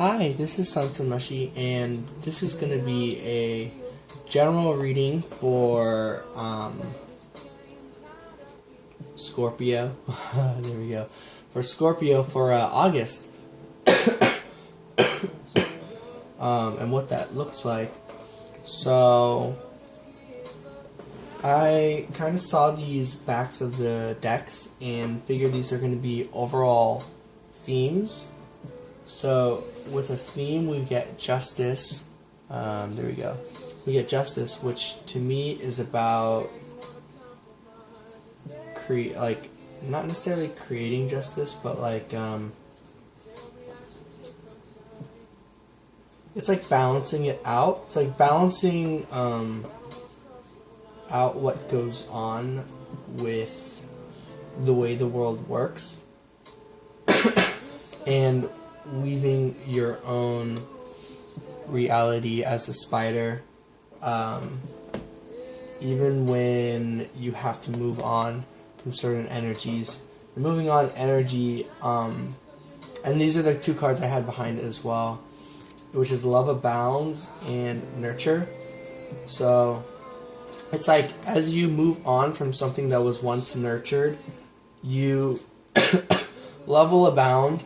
Hi, this is Sansamashi, and this is going to be a general reading for Scorpio. There we go. For Scorpio for August. And what that looks like. So, I kind of saw these backs of the decks and figured these are going to be overall themes. So, with a theme, we get justice. There we go. We get justice, which to me is about not necessarily creating justice, but it's like balancing it out. It's like balancing out what goes on with the way the world works and weaving your own reality as a spider, even when you have to move on from certain energies. The moving on energy, and these are the two cards I had behind it as well, which is Love Abounds and Nurture. So it's like as you move on from something that was once nurtured, you love will abound,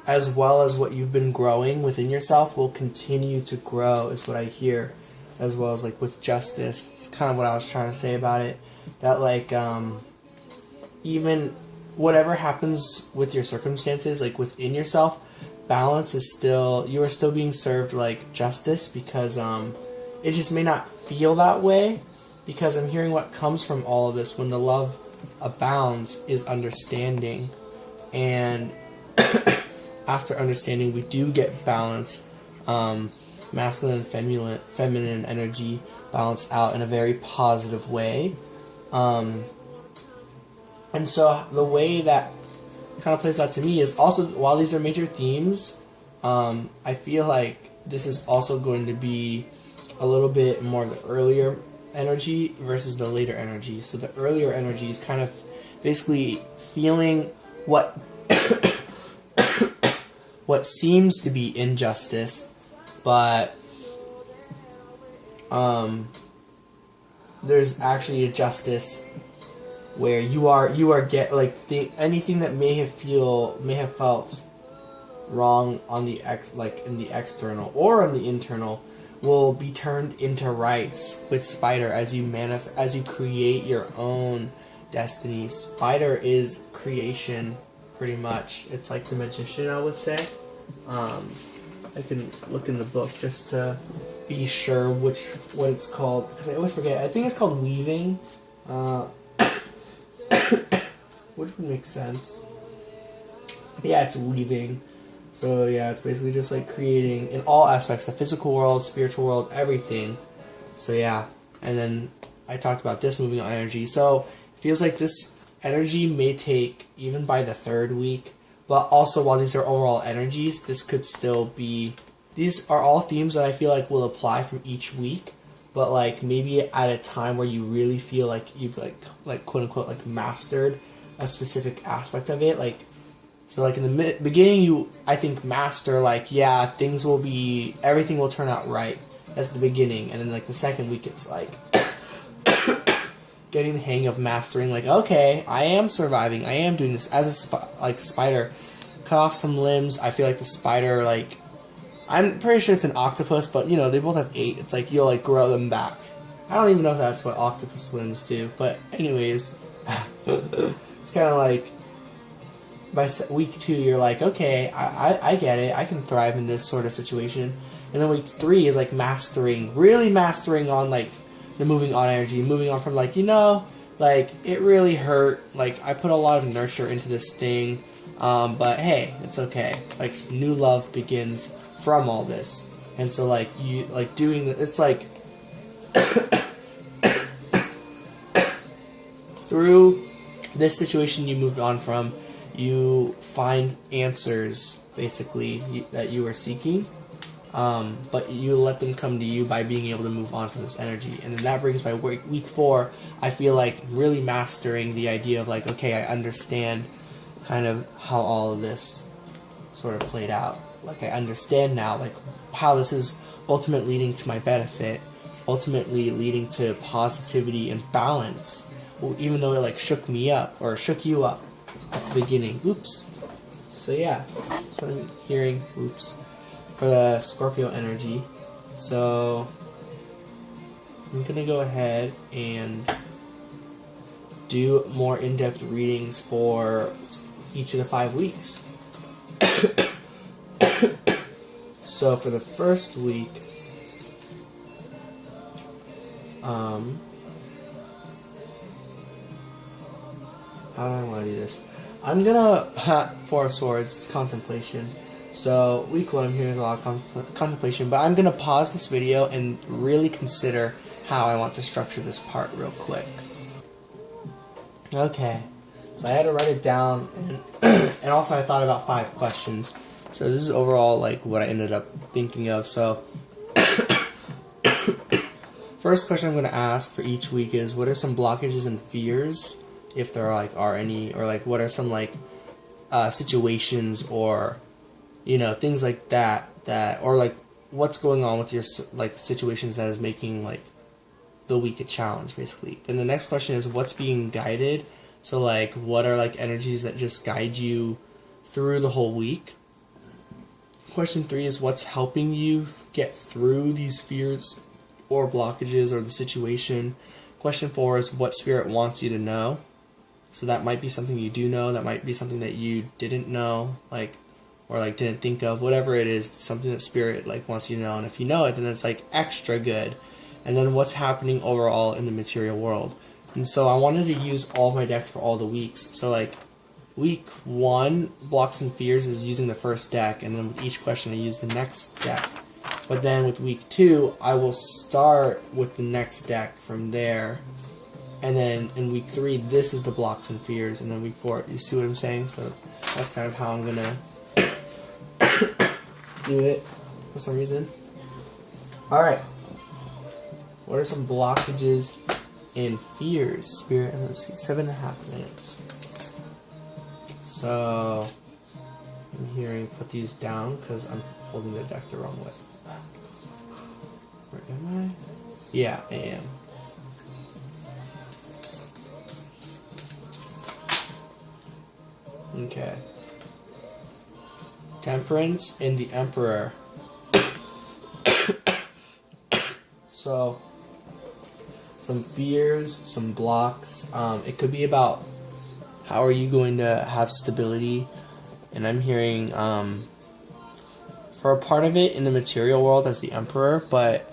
as well as what you've been growing within yourself will continue to grow, is what I hear, as well as like with justice. It's kind of what I was trying to say about it. That even whatever happens with your circumstances, like within yourself, balance is still, you are still being served like justice, because it just may not feel that way, because I'm hearing what comes from all of this when the love abounds is understanding, and after understanding we do get balance, masculine and feminine energy balanced out in a very positive way, and so the way that kind of plays out to me is also, while these are major themes, I feel like this is also going to be a little bit more of the earlier energy versus the later energy. So the earlier energy is kind of basically feeling what what seems to be injustice, but there's actually a justice where you are anything that may have felt wrong on the in the external or on the internal will be turned into rights with Spider as you create your own destiny. Spider is creation, pretty much. It's like the magician, I would say. I can look in the book just to be sure what it's called, because I always forget. I think it's called weaving, which would make sense. Yeah, it's weaving. So yeah, it's basically just like creating in all aspects, the physical world, spiritual world, everything. So yeah, and then I talked about this moving on energy. So it feels like this energy may take even by the third week, but also while these are overall energies, this could still be, these are all themes that I feel like will apply from each week, but like maybe at a time where you really feel like you've like quote unquote like mastered a specific aspect of it. So like in the beginning, I think master, yeah, everything will turn out right. That's the beginning. And then like the second week, it's like getting the hang of mastering, okay, I am surviving, I am doing this as a spider. Cut off some limbs. I feel like the spider, I'm pretty sure it's an octopus, but they both have 8. It's like you'll grow them back. I don't even know if that's what octopus limbs do, but anyways, it's kind of like by week 2, you're like, okay, I get it. I can thrive in this sort of situation. And then week 3 is really mastering on the moving on energy, moving on from it really hurt. I put a lot of nurture into this thing, but hey, it's okay. New love begins from all this, and so doing it's through this situation you moved on from. You find answers, basically, that you are seeking, but you let them come to you by being able to move on from this energy. And then that brings by week 4, I feel like really mastering the idea of okay, I understand kind of how all of this sort of played out. Like I understand now, like how this is ultimately leading to my benefit, ultimately leading to positivity and balance. Well, even though it like shook me up or shook you up at the beginning. Oops. So yeah, that's what I'm hearing. Oops. For the Scorpio energy. So I'm gonna go ahead and do more in-depth readings for each of the 5 weeks. So for the first week, how do I want to do this? I'm gonna, Four of Swords, it's contemplation. So week 1 I'm hearing is a lot of contemplation, but I'm gonna pause this video and really consider how I want to structure this part real quick. Okay, so I had to write it down, and also I thought about 5 questions. So this is overall like what I ended up thinking of. So first question I'm going to ask for each week is, what are some blockages and fears, if there are any, or like what are some like situations or things like that or like what's going on with your like situations that is making like the week a challenge, basically. Then the next question is, what's being guided? So like what are like energies that just guide you through the whole week? Question 3 is, what's helping you get through these fears or blockages or the situation? Question 4 is, what spirit wants you to know? So that might be something you do know, that might be something that you didn't know, like, or like didn't think of, whatever it is, something that spirit like wants you to know, and if you know it, then it's like extra good. And then what's happening overall in the material world. And so I wanted to use all of my decks for all the weeks. So like week 1, blocks and fears, is using the first deck, and then with each question I use the next deck. But then with week 2, I will start with the next deck from there. And then in week 3, this is the blocks and fears, and then week 4, you see what I'm saying? So that's kind of how I'm gonna do it for some reason. Alright. What are some blockages and fears? Spirit, and let's see, 7.5 minutes. So I'm hearing, put these down because I'm holding the deck the wrong way. Where am I? Yeah, I am. Okay. Temperance and the Emperor. So some fears, some blocks. It could be about how are you going to have stability, and I'm hearing for a part of it in the material world as the Emperor, but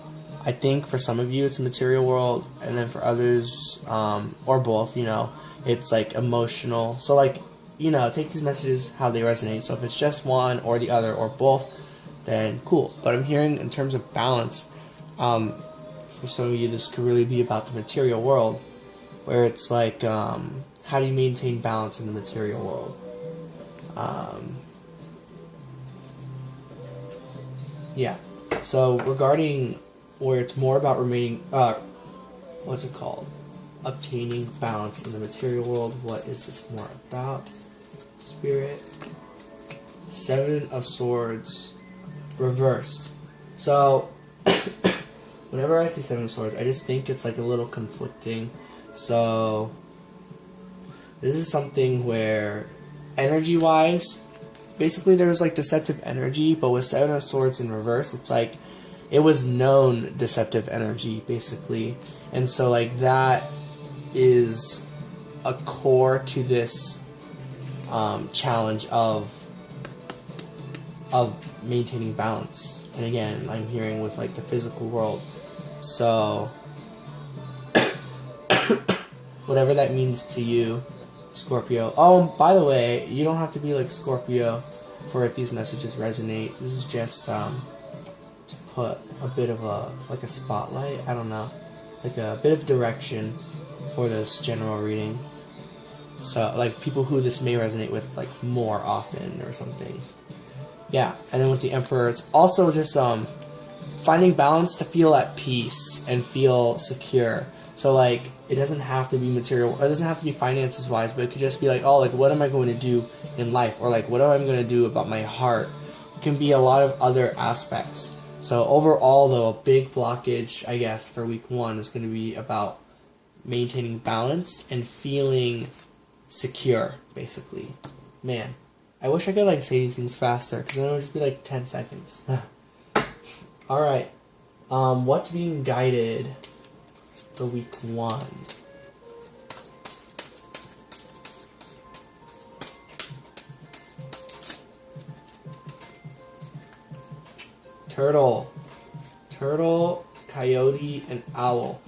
I think for some of you it's a material world, and then for others, or both, it's like emotional. So like, take these messages how they resonate. So if it's just one or the other or both, then cool. But I'm hearing in terms of balance, for some of you this could really be about the material world, where it's like, how do you maintain balance in the material world? Yeah. So regarding where it's more about remaining, what's it called? Obtaining balance in the material world. What is this more about? Spirit. 7 of Swords reversed. So whenever I see 7 of Swords, I just think it's like a little conflicting. So this is something where energy-wise, basically there's like deceptive energy, but with 7 of Swords in reverse, it's like it was known deceptive energy, basically. And so like that is a core to this challenge of maintaining balance. And again, I'm hearing with like the physical world. So whatever that means to you, Scorpio. Oh, by the way, you don't have to be like Scorpio for if these messages resonate. This is just to put a bit of a spotlight, I don't know, like a bit of direction for this general reading. So like people who this may resonate with like more often or something. Yeah, and then with the Emperor, it's also just finding balance to feel at peace and feel secure. So like it doesn't have to be material, it doesn't have to be finances wise, but it could just be like, oh, like what am I going to do in life, or like what am I going to do about my heart. It can be a lot of other aspects. So overall, though, a big blockage, I guess, for week 1 is going to be about maintaining balance and feeling secure, basically. Man, I wish I could like say these things faster, because then it would just be like 10 seconds. Alright, what's being guided for week 1? Turtle, coyote, and owl.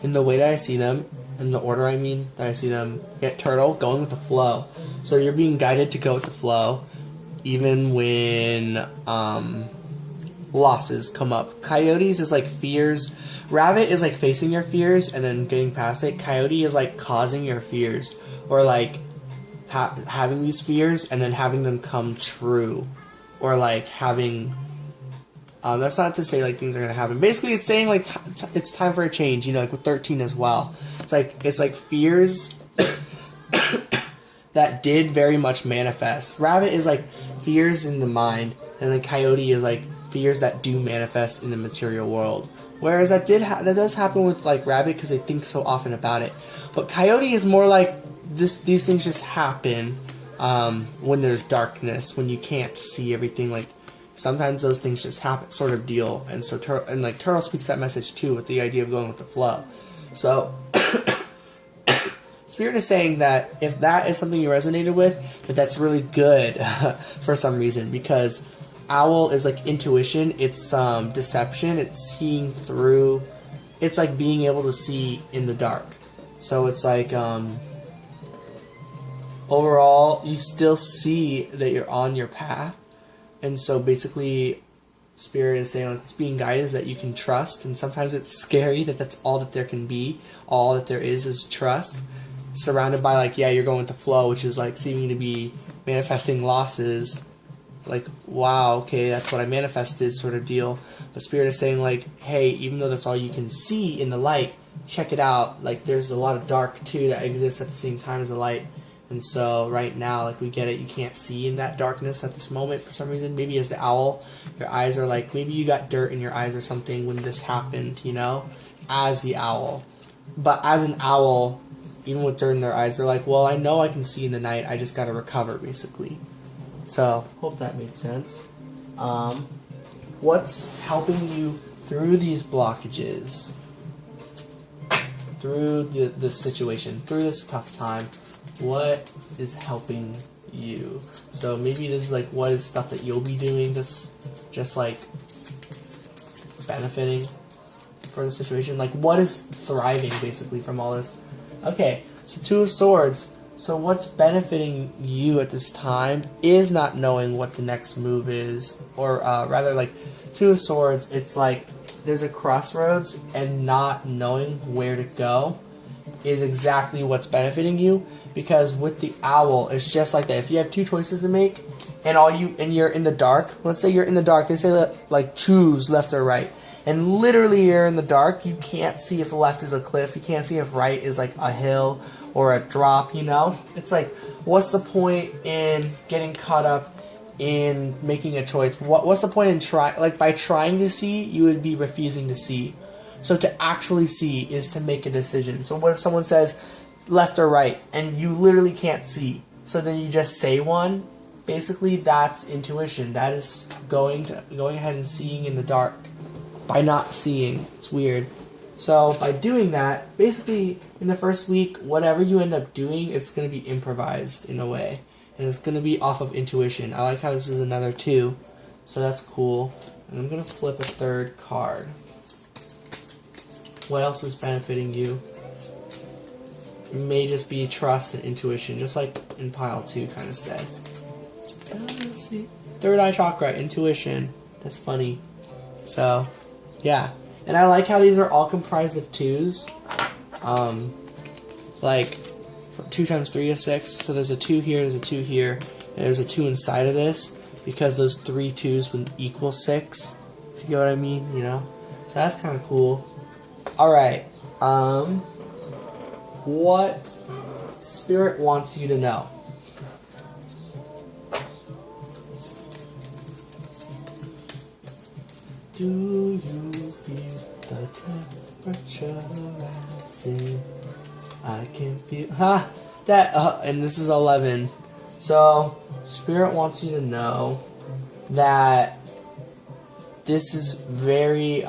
In the way that I see them, in the order that I see them, get turtle, going with the flow. So you're being guided to go with the flow, even when losses come up. Coyotes is like fears. Rabbit is like facing your fears and then getting past it. Coyote is like causing your fears, or like having these fears and then having them come true, or like having that's not to say like things are gonna happen. Basically, it's saying like it's time for a change. You know, like with 13 as well. It's like fears that did very much manifest. Rabbit is like fears in the mind, and then coyote is like fears that do manifest in the material world. Whereas that does happen with like rabbit, because they think so often about it. But coyote is more like these things just happen when there's darkness, when you can't see everything. Like sometimes those things just happen, sort of deal. And so turtle speaks that message too, with the idea of going with the flow. So Spirit is saying that if that is something you resonated with, that's really good for some reason, because owl is like intuition, it's deception, it's seeing through, it's like being able to see in the dark. So it's like overall you still see that you're on your path, and so basically Spirit is saying like it's being guided is that you can trust, and sometimes it's scary that that's all that there can be, all that there is trust, surrounded by like, yeah, you're going with the flow, which is like seeming to be manifesting losses. Like, wow, okay, that's what I manifested, sort of deal. But Spirit is saying like, hey, even though that's all you can see in the light, check it out. Like, there's a lot of dark too that exists at the same time as the light. And so right now, like, we get it, you can't see in that darkness at this moment for some reason. Maybe as the owl, your eyes are like, maybe you got dirt in your eyes or something when this happened, you know, as the owl. But as an owl, even with dirt in their eyes, they're like, well, I know I can see in the night, I just gotta recover, basically. So, hope that made sense. What's helping you through these blockages, through the situation, through this tough time? What is helping you? So maybe this is like, what is stuff that you'll be doing that's just like benefiting for the situation? Like, what is thriving basically from all this? Okay, so 2 of Swords. So what's benefiting you at this time is not knowing what the next move is, or rather like 2 of Swords, it's like there's a crossroads, and not knowing where to go is exactly what's benefiting you, because with the owl, it's just like that. If you have 2 choices to make, and you're in the dark, let's say you're in the dark, they say that like choose left or right. And literally you're in the dark, you can't see if left is a cliff, you can't see if right is like a hill or a drop, you know? It's like, what's the point in getting caught up in making a choice? What's the point in by trying to see, you would be refusing to see. So to actually see is to make a decision. So what if someone says left or right, and you literally can't see? So then you just say one. Basically, that's intuition. That is going ahead and seeing in the dark by not seeing. It's weird. So by doing that, basically in the first week, whatever you end up doing, it's going to be improvised in a way. And it's going to be off of intuition. I like how this is another 2. So that's cool. And I'm going to flip a 3rd card. What else is benefiting you? It may just be trust and intuition, just like in pile 2 kind of said. Let's see. 3rd eye chakra, intuition. That's funny. So, yeah. And I like how these are all comprised of 2s. Like 2 times 3 is 6. So there's a 2 here, there's a 2 here, and there's a 2 inside of this, because those 3 2s would equal 6. If you know what I mean, you know? So that's kind of cool. Alright. What what Spirit wants you to know. Do you feel the temperature rising? I can feel and this is 11. So Spirit wants you to know that this is very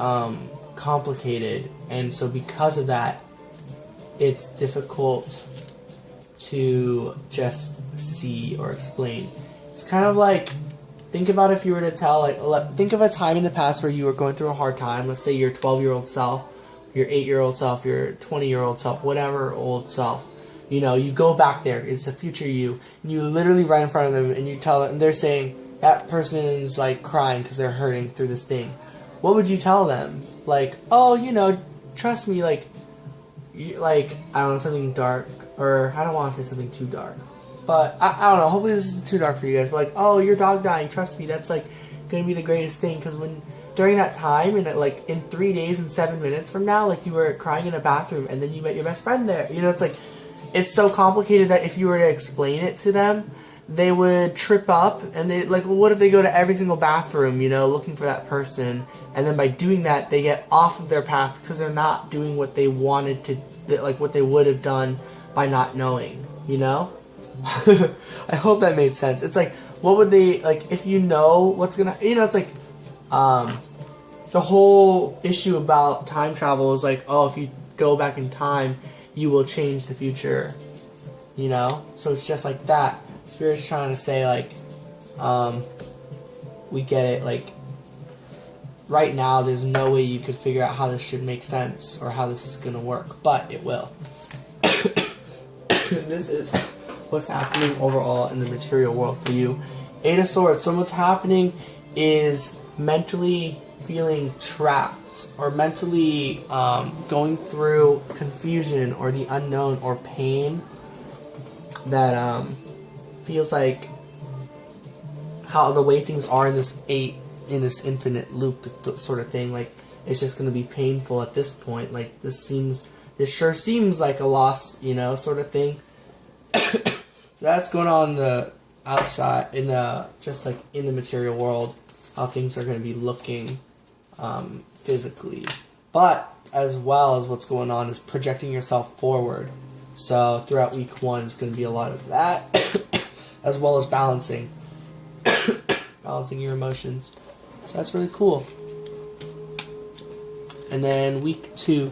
complicated, and so because of that, it's difficult to just see or explain. It's kind of like, think about if you were to tell, think of a time in the past where you were going through a hard time. Let's say your 12-year-old self, your 8-year-old self, your 20-year-old self, whatever old self. You know, you go back there. It's the future you. And you literally right in front of them, and you tell them, and they're saying, that person is like crying because they're hurting through this thing. What would you tell them? Like, oh, you know, trust me, like, I don't know, something dark, or I don't want to say something too dark. But, I don't know, hopefully this isn't too dark for you guys, but like, oh, your dog dying, trust me, that's like, going to be the greatest thing, because during that time, and like, in 3 days and 7 minutes from now, like, you were crying in a bathroom, and then you met your best friend there, you know, it's like, it's so complicated that if you were to explain it to them, they would trip up, and they, like, what if they go to every single bathroom, you know, looking for that person, and then by doing that, they get off of their path, because they're not doing what they wanted to, like, what they would have done by not knowing, you know? I hope that made sense. It's like, what would they, like, if you know what's gonna, you know, it's like, the whole issue about time travel is like, oh, if you go back in time, you will change the future, you know? So it's just like that. Spirit's trying to say, like, we get it, like, right now there's no way you could figure out how this should make sense or how this is going to work, but it will. This is what's happening overall in the material world for you. 8 of Swords. So what's happening is mentally feeling trapped, or mentally going through confusion or the unknown or pain that feels like how the way things are in this infinite loop sort of thing. Like, it's just going to be painful at this point. Like, this sure seems like a loss, you know, sort of thing. So that's going on the outside, just like in the material world, how things are going to be looking physically. But as well as what's going on is projecting yourself forward. So throughout week 1 is going to be a lot of that, as well as balancing your emotions. So that's really cool. And then week 2,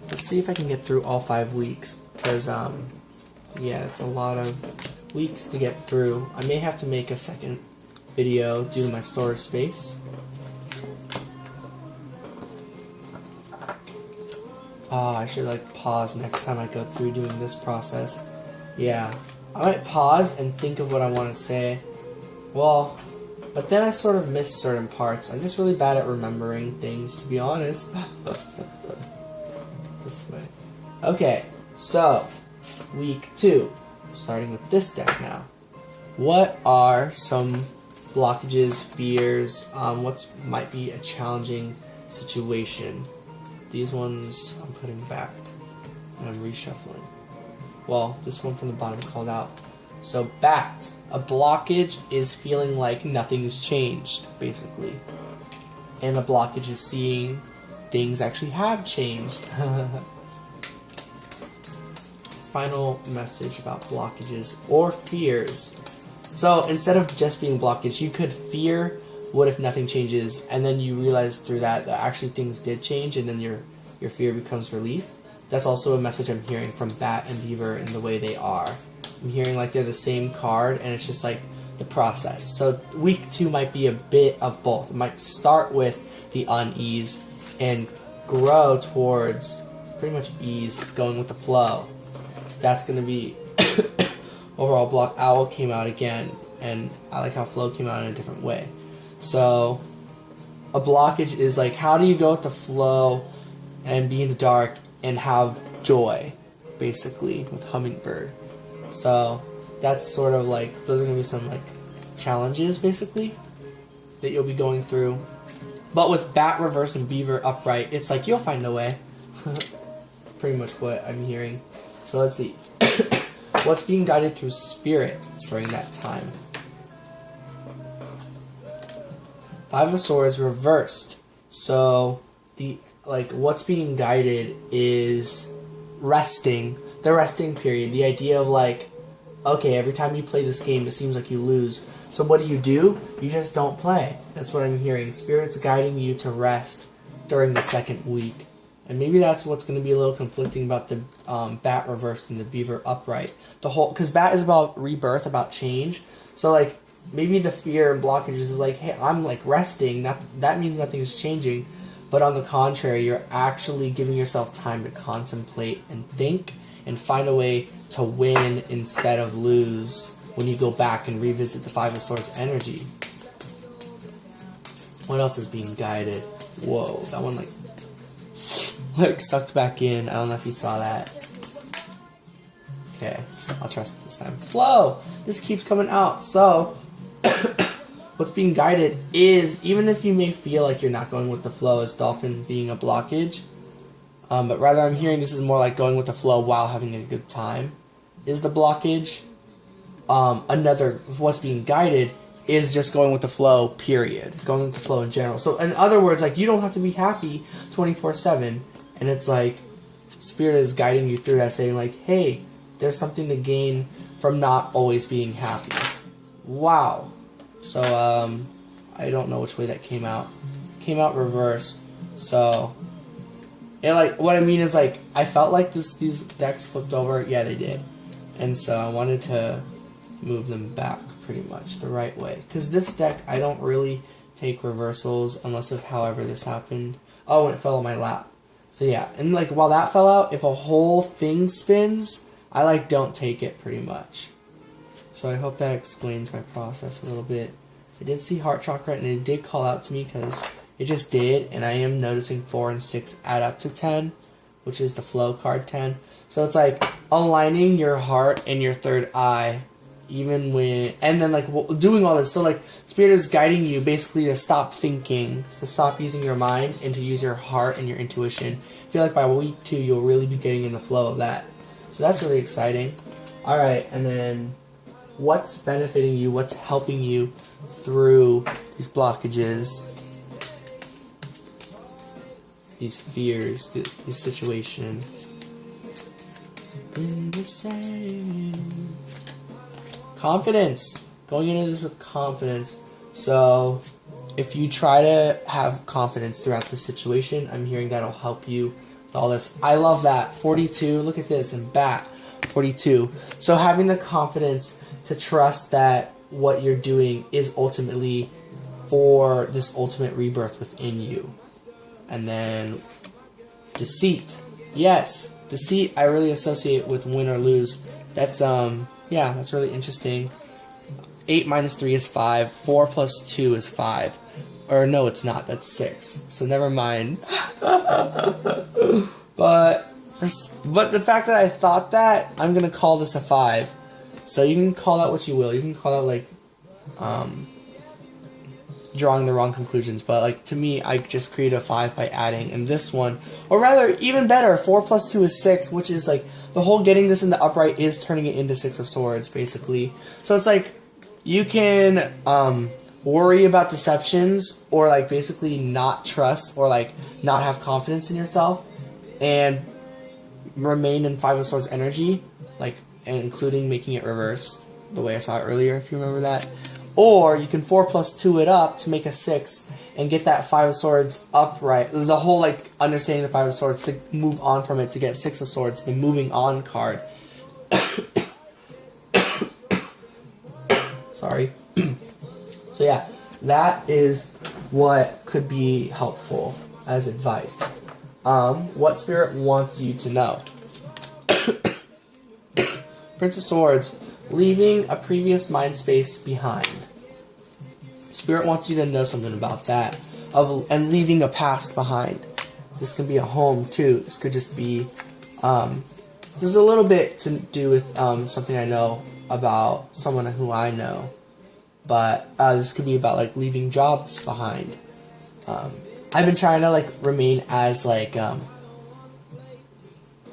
let's see if I can get through all 5 weeks, because yeah, it's a lot of weeks to get through. I may have to make a second video due to my storage space. Oh, I should like pause next time I go through doing this process. Yeah, I might pause and think of what I want to say. Well, but then I sort of miss certain parts. I'm just really bad at remembering things, to be honest. This way. Okay, so week 2, starting with this deck now. What are some blockages, fears, what might be a challenging situation? These ones I'm putting back, and I'm reshuffling. Well, this one from the bottom called out. So, Bat. A blockage is feeling like nothing's changed, basically. And a blockage is seeing things actually have changed. Final message about blockages or fears. So, instead of just being blockage, you could fear what if nothing changes, and then you realize through that actually things did change, and then your fear becomes relief. That's also a message I'm hearing from Bat and Beaver in the way they are. I'm hearing like they're the same card, and it's just like the process. So week 2 might be a bit of both. It might start with the unease and grow towards pretty much ease, going with the flow. That's going to be overall block. Owl came out again, and I like how flow came out in a different way. So a blockage is like, how do you go with the flow and be in the dark and have joy, basically, with Hummingbird. So that's sort of like, those are going to be some like challenges, basically, that you'll be going through. But with Bat reverse and Beaver upright, it's like, you'll find a way. That's pretty much what I'm hearing. So let's see. what's being guided through spirit during that time? Five of Swords reversed. So what's being guided is resting. The resting period. The idea of like, okay, every time you play this game, it seems like you lose. So what do? You just don't play. That's what I'm hearing. Spirit's guiding you to rest during the second week. And maybe that's what's going to be a little conflicting about the bat reversed and the beaver upright. Because bat is about rebirth, about change. So like maybe the fear and blockages is like, hey, I'm like resting. That means nothing's changing. But on the contrary, you're actually giving yourself time to contemplate and think and find a way to win instead of lose when you go back and revisit the Five of Swords energy. What else is being guided? Whoa, that one like sucked back in. I don't know if you saw that. Okay, I'll trust it this time. Flow! This keeps coming out. So, what's being guided is, even if you may feel like you're not going with the flow as dolphin being a blockage, but rather I'm hearing this is more like going with the flow while having a good time, is the blockage. What's being guided is just going with the flow, period. Going with the flow in general. So in other words, like, you don't have to be happy 24/7, and it's like Spirit is guiding you through that, saying like, hey, there's something to gain from not always being happy. Wow. So I don't know which way that came out. Came out reversed. So and like what I mean is like I felt like these decks flipped over. Yeah, they did. And so I wanted to move them back pretty much the right way. Because this deck, I don't really take reversals unless if however this happened. Oh, when it fell on my lap. So yeah, and like while that fell out, if a whole thing spins, I like don't take it pretty much. So I hope that explains my process a little bit. I did see Heart Chakra and it did call out to me because it just did, and I am noticing 4 and 6 add up to 10, which is the flow card 10. So it's like aligning your heart and your third eye, even when, and then like doing all this. So like Spirit is guiding you basically to stop thinking, to stop using your mind and to use your heart and your intuition. I feel like by week 2 you'll really be getting in the flow of that. So that's really exciting. Alright, and then what's benefiting you, what's helping you through these blockages, these fears, this situation. Confidence. Going into this with confidence. So if you try to have confidence throughout the situation, I'm hearing that'll help you with all this. I love that. 42, look at this, and bat, 42. So having the confidence to trust that what you're doing is ultimately for this ultimate rebirth within you. And then deceit. Yes, deceit I really associate with win or lose. That's yeah, that's really interesting. 8 minus 3 is 5. 4 plus 2 is 5. Or no, it's not. That's 6. So never mind. But the fact that I thought that, I'm gonna call this a 5. So you can call that what you will. You can call that like drawing the wrong conclusions, but like to me, I just created a 5 by adding, and this one, or rather, even better, 4 plus 2 is 6, which is like the whole getting this in the upright is turning it into 6 of Swords, basically. So it's like you can worry about deceptions, or like basically not trust, or like not have confidence in yourself, and remain in 5 of Swords energy, like including making it reverse, the way I saw it earlier, if you remember that. Or you can 4 plus 2 it up to make a 6 and get that 5 of Swords upright. The whole like understanding the 5 of Swords to move on from it to get 6 of Swords, the moving on card. Sorry. So yeah, that is what could be helpful as advice. What Spirit wants you to know. Prince of Swords. Leaving a previous mind space behind. Spirit wants you to know something about that. And leaving a past behind. This can be a home too. This could just be there's a little bit to do with something I know about someone who I know. But this could be about like leaving jobs behind. I've been trying to like remain as like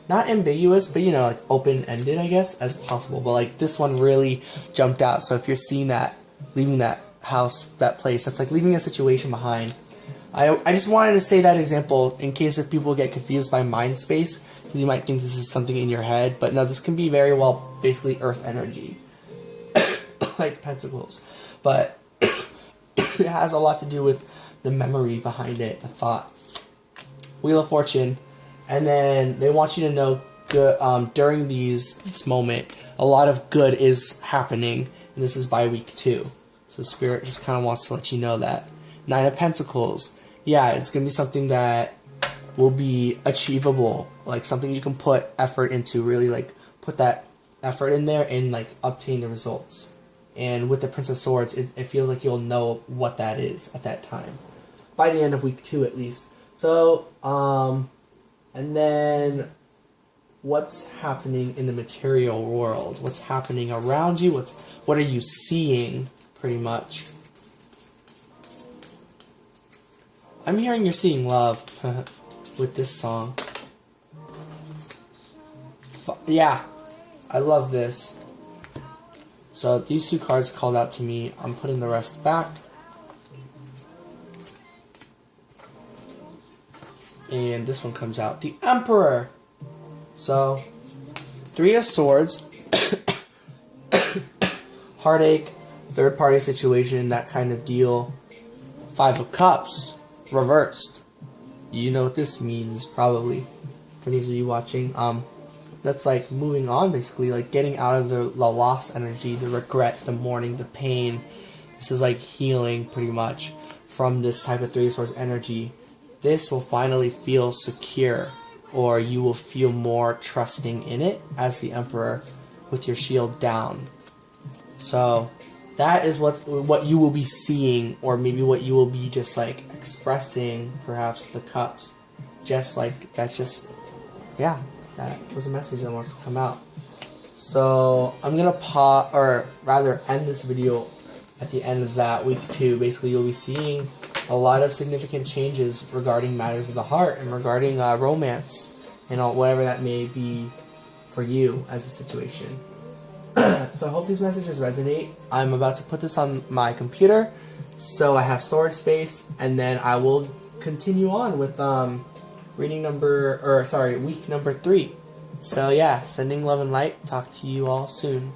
not ambiguous, but you know, like open-ended, I guess, as possible. But like this one really jumped out. So if you're seeing that, leaving that house, that place, that's like leaving a situation behind. I just wanted to say that example in case if people get confused by mind space, because you might think this is something in your head, but no, this can be very well basically earth energy, like pentacles. But it has a lot to do with the memory behind it, the thought. Wheel of Fortune, and then they want you to know good during this moment, a lot of good is happening, and this is by week 2. So Spirit just kind of wants to let you know that. 9 of Pentacles. Yeah, it's going to be something that will be achievable, like something you can put effort into, really like put that effort in there and like obtain the results. And with the Prince of Swords, it feels like you'll know what that is at that time, by the end of week 2 at least. So, and then what's happening in the material world? What's happening around you? What are you seeing, pretty much? I'm hearing you're seeing love with this song. Yeah, I love this. So these 2 cards called out to me. I'm putting the rest back. And this one comes out. The Emperor. So, 3 of Swords. Heartache. Third-party situation. That kind of deal. 5 of Cups. Reversed. You know what this means, probably. For those of you watching. That's like moving on, basically. Like getting out of the lost energy. The regret. The mourning. The pain. This is like healing, pretty much. From this type of 3 of Swords energy. This will finally feel secure, or you will feel more trusting in it as the Emperor with your shield down. So that is what you will be seeing, or maybe what you will be just like expressing, perhaps with the Cups. Just like that's just, yeah, that was a message that wants to come out. So I'm gonna pause, or rather end this video at the end of that week 2. Basically, you'll be seeing a lot of significant changes regarding matters of the heart and regarding romance and whatever that may be for you as a situation. So I hope these messages resonate. I'm about to put this on my computer so I have storage space, and then I will continue on with week number 3. So yeah, sending love and light. Talk to you all soon.